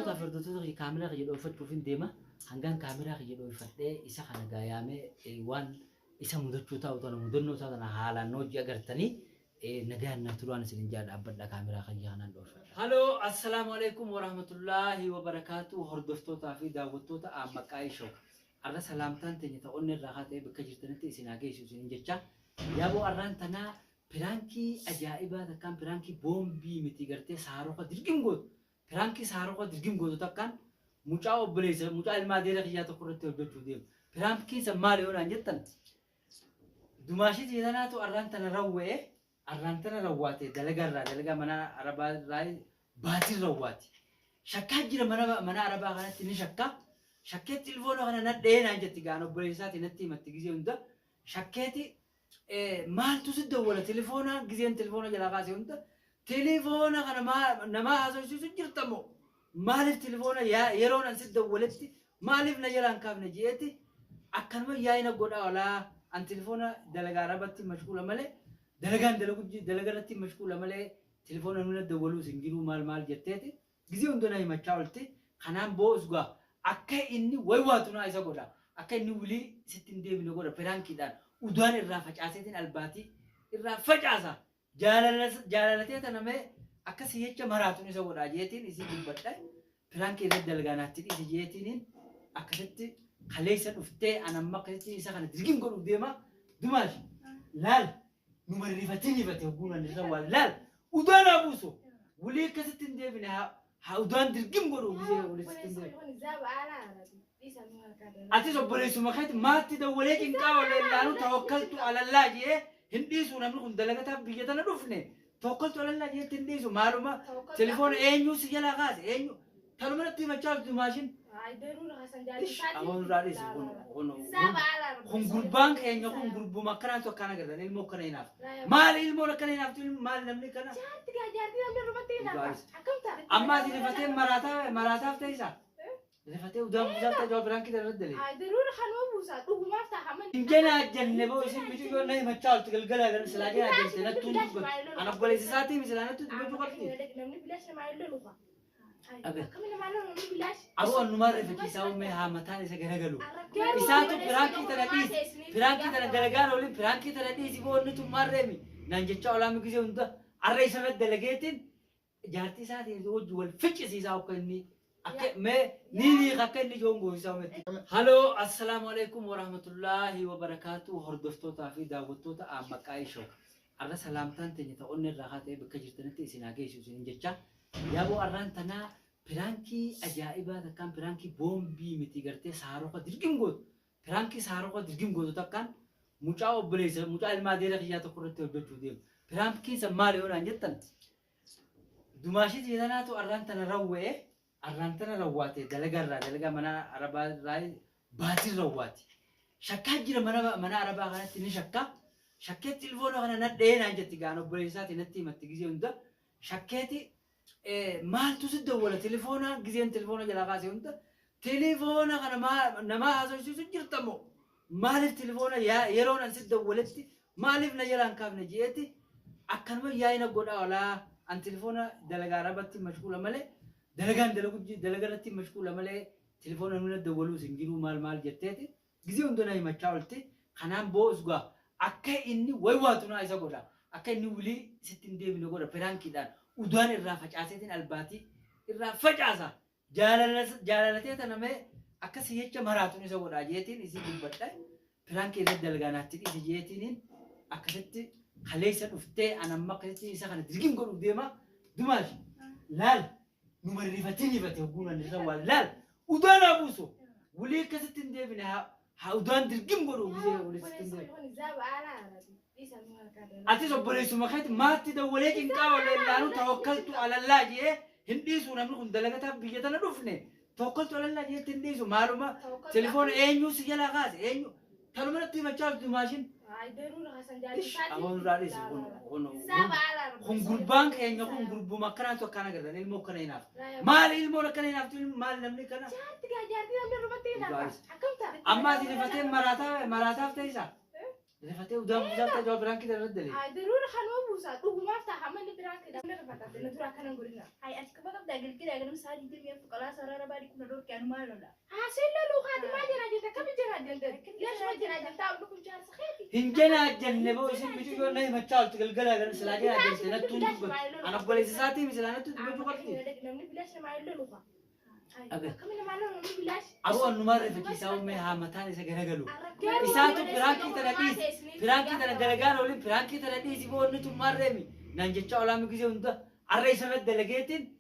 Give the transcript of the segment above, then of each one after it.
Hordoftoota fardootoota kaameraa jedhu fin deema hangaan kaameraa jedhu uffadhee isa kana gaayame waan isa mudachuu taa'u ta'u mudannoo taa'u haalaan hojii agartanii nagaan na turaan isin jaadha abbadha kaameraa kan jaanaan dhoofadha. Halloo assalaamu alaykum warahmatullahi wabarakatuh hordoftoota fi daawwattoota maqaa ishoo arra salaamtaan teenya ta'onni irraa haa ta'e bakka jirtanitti isin haa geessu isin jecha yaaboo arraan tanaa piraankii ajaa'ibaa takkaan piraankii boombii miti gartee saaroqa dirqim gootu piraankii saaroqa dirqim gootu takkaan mucaa obboleessa mucaa ilmaa deera kiyyaa tokko irratti hojjechuu deemu piraankii san maali yoonaan jettan dumaashii jeetanaatu arraan tana rawwee arraan tana rawwaate dalagaa mana arabaa irraa baatii rawwaati shakkaa jira mana arabaa kanatti ni shakkee tilfoona kana nadhee naan jetti gaan obboleessaati natti himatti gisee hunda shakkeeti maaltu si dawwala telefoona giseen telefoona jalaa kaasee hunda telefoona kana namaa haasofsiisu jirtamoo maaliif telefoona yeroo nan si dawwaletti maaliif na jalaan kaafne jeeti akkanuma yaa'ina godhaa walaa an telefoona dalagaa arabatti mashquula malee dalagaan dalagarratti mashquula malee telefoona nuna dawwaluu sin jiruu maal jetteeti gisee hunda na himachaa olte kanaan boos gaa akka inni waywaatu na isa godha akka inni wulii sitti hin deebine godha piraankiidhaan udaan irraa facaaseetiin albaatii irraa facaasa jaalalatee tanamee akka siyyecha maraatuun isa godha jeetiin isii dubbadha piraankii irratti dalgaanaatti dhiisi jeetiin akkasitti kaleessa dhuftee anamma akkasitti isa kana dirgin godhuuf deema dumaashi laal numa rifate hogguunan irra waan laal udaan abuuso wulii akkasitti hin deebine haa udaan dirgin godhuuf gisee walitti hin deebine أنت سببلي سمكت ما تدولي إنكا ولا لانو توكلت على الله جيه هندي سونا من دلقتها بيجتنا رفنة توكلت على الله جيه تندي سو معلومة تليفون إنيو سجلا غاز إنيو ثانو من تيجي مشاعر تماشين أقول راديس هم جروبان إنيو هم جروب مكان تو كنا كذا نيل مو كنا يناف مال إلمو كنا يناف تقول مال نمني كنا أما تيجي فتين مراتها فتيسا رفعتي ودام بزاف تجاوب برانكي تردلي. ضروري خلوه بوسات وما افتح عمل. إنجنا جنبه اسم بيجي يقول نهي متشال تقلقلا قال سلاجي أجلس أنا تونج أنا بقول إساتي مثلا أنا تونج بيجو قلتي. نمني بلاش ما يلو لغة. أبي. كمل ما له نمني بلاش. أبو النمر في كيساو مه هامتان إسا قلقلو. إساتو برانكي ترديس برانكي تردلقان ولين برانكي ترديس يبغون نتوم مرمي نانجتشا ولا مكيسه وندا الرئيس الدلقيتين جارتي ساتي يقول جوال فيش إساو كني. نيني غكني جونغو يسامتي هالو السلام عليكم ورحمة الله وبركاته هردفتوتا في دعوتوتا مكايشو أرى سلامتان تني تقولني الرغاتة بكجرتنتي سيناجيشو سينجتشا يابو أران تنا برانكي أجائبة تكان برانكي بومبي متيجرتي ساروقة درجيم جود برانكي ساروقة درجيم جود تكان مجاو بليز مجاو الماديرة خيات كورتي وبتوديم برانكي سماري ولا نجتن دماشي جدنا تو أران تنا روّه أرانتنا رواتي دلقا منا عربا راي باتي رواتي شكا جيرا منا عربا غانا تني شكا تلفونا غانا ندين عجتي غانو بريساتي نتي متي هندا شكاتي مال تسد ولا تلفونا جزين تلفونا جلا غاسي هندا تلفونا غانا نما هازو سيسو جرتمو مال التلفونا يرون انسد ولتي مالف نجلان كاف نجيتي أكنما ياينا قولا ولا ان تلفونا دلقا عرباتي مشغولة مالي دلقرتي مشغولة ملء تلفون نونا دولو سنجرو مال جتتي جزء عندنا يمشاولتي خنام بوس جوا أكى إني ويواتنا إذا قولا أكى إني ولي ستين دي من قولا برانكي دان ودوان الرافج عسيتين الباتي الرافج عسا جالالتي تنامي أكى سيهتش مراتون إذا قولا جيتين إذا بيبتة برانكي رد دلقاناتي إذا جيتين أكى ستي خليسة أفتة أنا ما قلتي إذا خنا درجيم قولوا ديما دماش لال نمر رفتني هقونا نسوى لال ودان أبوسو وليه كستين ديبنا ها ودان درجيم برو بزي وليه ستين ديب أنت سببلي سمكت ما تدولي إنكا ولا لانو توكلت على الله جيه هندي سونا من دلقتها بيجتنا رفنة توكلت على الله جيه تندي سو معلومة تليفون إنيو سجلا غاز إنيو ثانو من تيجي مشاعر تماشين أقول راديس هم جروبان إنيو هم جروب مكان تو كنا كذا نيل مو كنا يناف مال إلمو كنا يناف تقول مال نمني كنا أما تيجي فتين مراتها فتيسا رفتي ودام بزاف تجاوب برانكي تردلي. ضروري خلوه بوسات وما افتح عمل برانكي نتورا كان نقولنا هاي أتكلم بقى بدأ قلت كده أنا مساعد يدي مية فقلا سرارة بعد كنا دور كانوا ما لنا حاسين له خاتم ما جنا جنت كم جنا جنت ليش ما جنا جنت أقول لكم جهاز خيتي هنجنا جنبه اسم بيجوا نهي ما تشال تقلقلا كان سلاجنا جنتنا تون أنا بقول إساتي مثلا أنا تون بيجوا قلتي نمني بلاش ما يلو لغة أبي كم إنما أنا نمني بلاش أبو النمر في كيساو مه هامتان إسا جرجلو إساتو براكي ترديس براكي تردلجان ولا براكي ترديس يبغون نتو مرمي نانجتشا ولا مكيزه وندا الرئيس مد دلجيتين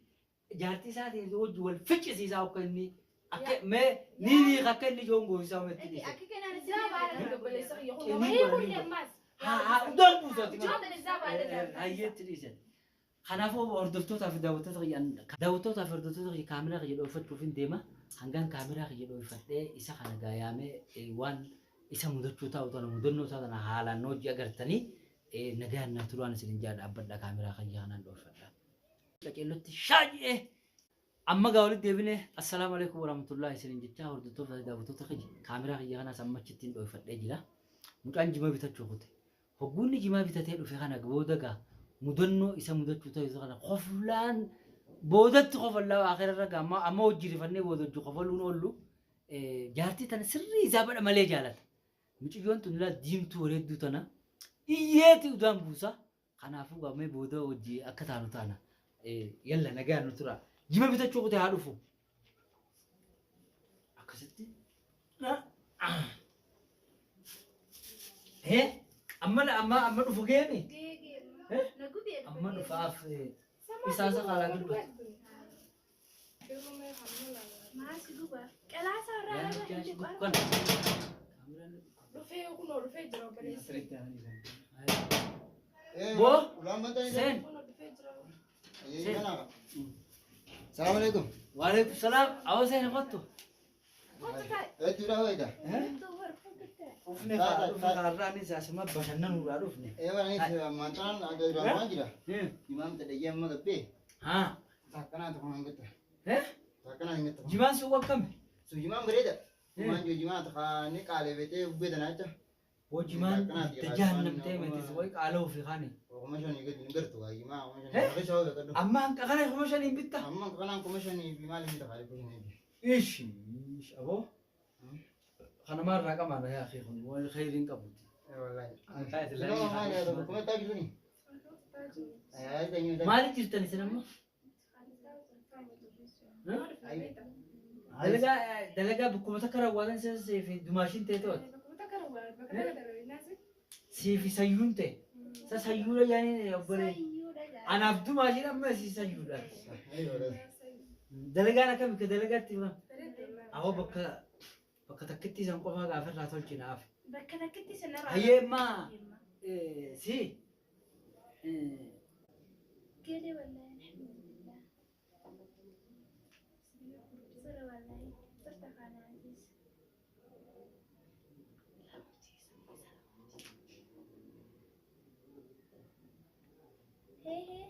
جارتي ساتي زوج والفش سيساو كني أك ما نيني خكني جونغو يساو متدي أكيد أنا الزاب على نسيت قبل يصير يقول ما هي كل الناس ها دول بوزاتي جود الزاب على هاي تريسن خنافو أردفتو في داوتو تغيان داوتو في أردفتو تغي كاميرا غير أوفت بروفين ديما هنگان كاميرا غير أوفت ده إسا خنا جايامه وان إسا مدرتو تاو تانا مدرنو تانا حالا نوجي أغرتني نجان نتروان سنجاد أبدا كاميرا غير هنان أوفت لكن لو تشاجي أما قولت ديبني السلام عليكم ورحمة الله سنجتشا أردفتو في داوتو تغي كاميرا غير هنا سمتشتين أوفت ده جلا متان جما بيتشوفته هبوني جما بيتتهلو في خنا جبودة مدنو إسا مدتشو تاو يزغنا خفلان بودت خفلا آخر الرقا أما وجري فني بودت خفلون أولو جارتي تنا سري زابر مالي جالت ميجي يوان تنلا ديم توريدو تنا إياتي ودان بوسا خنافو قامي بودا وجي أكتانو تانا يلا نجان نترا جيما بيتشوفو تهالوفو أكستي هي أما نفوقيني أما نفاف إساسا قالا قلبا ما سيجوا كلا سرارة يعني بعد كان رفيع يكون رفيع جرا بليس بو ulang bantai سين يكون رفيع جرا Iya, gimana? Assalamualaikum. وعليكم السلام أو سين قطو Itu dah hoida. وفني قاراني ساسما بشنن ورافني Eh, mana ni mantan ada di rumah aja dah. Imam tak ada jam mana pe. ها Tak kena tu orang kata. ها Tak kena ingat tu. جمان سوى كم So imam berada. Imam jo imam tak ni kale bete ubbe dan aja. وجمان تجهنم تيمة تسوي قالوا في خاني Oh, macam ni gitu ngerti tu. Imam macam ni. Ada siapa kado. أما أنك أنا خمسة نبيتا Amma kena aku macam ni imam ni tak kale pun ni. إيش أبو خنا ما رقم أنا يا أخي خن وين خيرين كبوتي Eh, wallahi. قاعد Hello, mana ada? Kau tak gitu ni. Eh, tanya. ما لي جرتني سنما دلقا بكم تكره ولا سي في دماشين تيتوت سي في سيون تي سيون يعني يبغى أنا أبدو ماشين أما سي سيون دلقا أنا كم كدلقا تبغى أهو بك تكتي سنقوم غافر لا تقول جناف بكنا كنت سنرى هي ما سي كده والله الحمد لله صار والله صرت على عزيز هي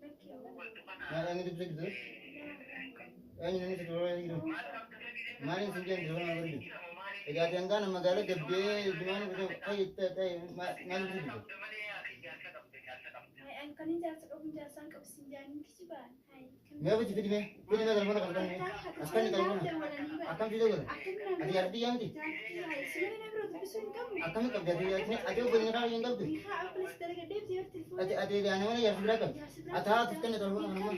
Eh, yang itu bisa gitu. Yang ini itu orang gitu. Maling senjata di orang berdu. Ega tiangkan magala gede gimana betul kayak maling gitu. هاي أنا كان جالس أقول جالس أنك بسنجان كسبان هاي Me apa cerita dia? Kau ni telepon apa kan? Askan ni telepon. Akam juga kan? Ada arti yang ni. هاي سمعنا نبرد بسون كم Akam ni kerja dia ni. Ada boleh ngeral yang kau tu. ميخا أقول استرجع ديب زي التلفون Ada yang mana yang berapa? Ada askan ni telepon apa?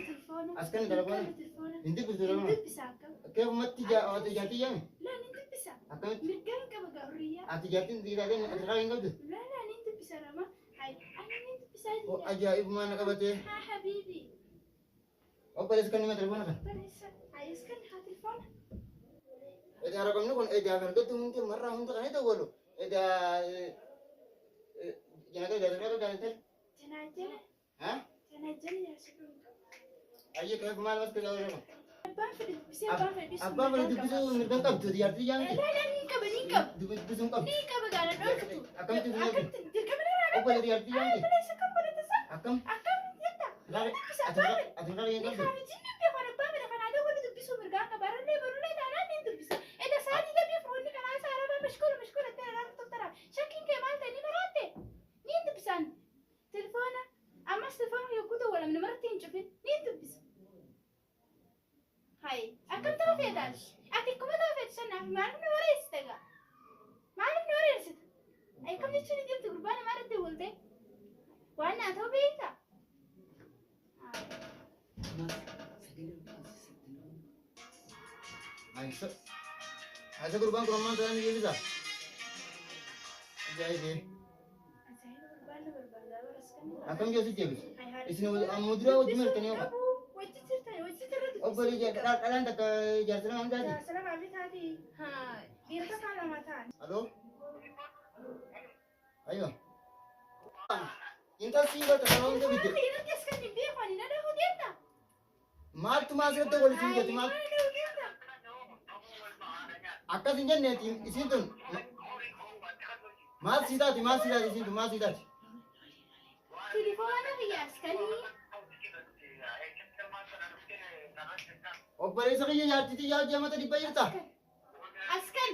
Askan ni telepon. Inti betul telepon. Kau mati jah atau jati yang? لا ننتبه بسا Akam مرجان كبقى حرية atau jati tidak ada yang ada yang kau tu. لا ننتبه بسا رما هاي أنا ننتبه بسا Oh ajaib mana kau betul? ها حبيبي Oh pada sekarang ni telepon apa? بس هاي اسكن ها تلفون Ada orang ni pun ada kan tu mungkin marah untuk kan itu walau. Ada jangan ada jangan ada. تناجنا Hah? تناجنا يا سبحان Ayo kau malas ke dalam. بانفد بسا بانفد بسا Apa boleh tu bisa ngerti kau tu dia arti yang لا ni. لا نيكب نيكب Bisa kau. نيكب قال نوكتو Akam tu أكم تركب Oh boleh dia arti yang ni. ليس كم ولا تسا Akam أكم يتا Atikari yang Ni kalbi. kami jinni be kana ba me kana da wani dubbisu mirga ka barale barule ta nan din dubbisa ida sadi da bi furuni kana sara ba mashkula ta ran tutara shakin ke mal ta ni marate ni dubbisan telefona amma telefon yakuda wala min maratin shufin ni dubbisa hay akan ta fedal ati kuma ta fed sana malum ne wara istega malum ne wara ist ay kam ni chini dim turbana marate bolte wana to beita Aisa kurban kurban tu ni bisa. Jadi deh. Akan jadi jelas. Isini mudra ujmer kene apa? Oh boleh jadi. Kalian tak jalan anda tadi. Halo. Ayo. Inta sih buat kalau untuk video. Mal tu masih tu boleh sih jadi mal. Akka sinjan ne isin tun. Mal sida isin tu mal sida. Telefona riyaskani. Oh boleh sekali ya titi ya jama tadi bayar tak? Askan.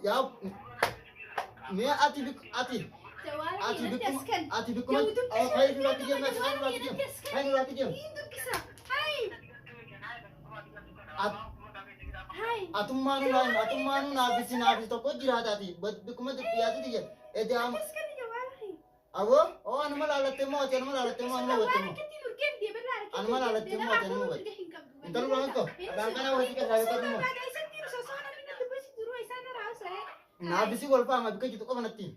Ya. Me ati. Jawala ni askan. Ati bikum. Oh kayak dulu lagi jam, kayak dulu lagi jam. Hindu kisa. Hai. Hai. Atumanu nabis toko jira tadi. Bikum tu piatu dia. Ede am. Askan jawala hi. Abo? Oh anu malah alat temo. Anu Wala kiti nurken dia benar. Anu malah alat temo. Entar lu angko. Ada kan awak sikit saya kau temo. Nabisi gol pa ngabi kajitu kau mana tim?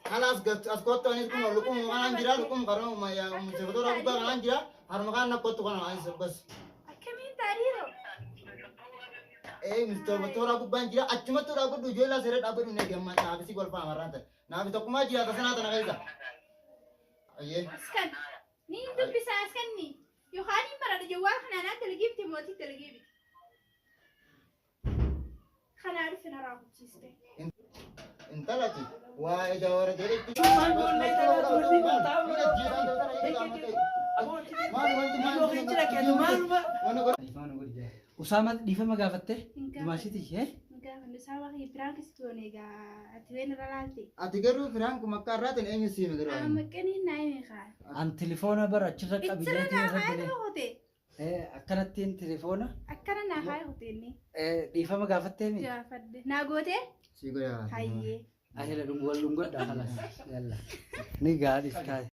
Alas as koto ni kum lukum makan jira lukum karo maya sebetul aku makan jira har makan nak koto kan ais bas. Kami tariro. Betul aku banjira acuma tu aku tujuh lah seret apa dunia dia mana habis gol pa amaran tu. Nah habis aku maju atas sana tanah kaisa. Aye. Askan. Ni hindu bisa askan ni. Yohani marada jawal khana telgib timoti telgib. Khana arif na rabu chiste. Entar lagi. Wah jawara jadi. Usama dhiifama gaafattee dumaashiti ishee Enggak, sawa ki prank stone ga atwen ralati. Ati garuu firaan kun makka irraatiin eenyu siime garuu. Makani naime kha. an telefoona bara achirra qabiyyee Itzra na irra hai hote. akkanattiin telefoona Akkana na hai hote ni. dhiifama gaafattee mi Ja fadde. Na gote? Si goyaa. Hayye. ahila wal dhungodha kalas yalla ni gaadhis kaay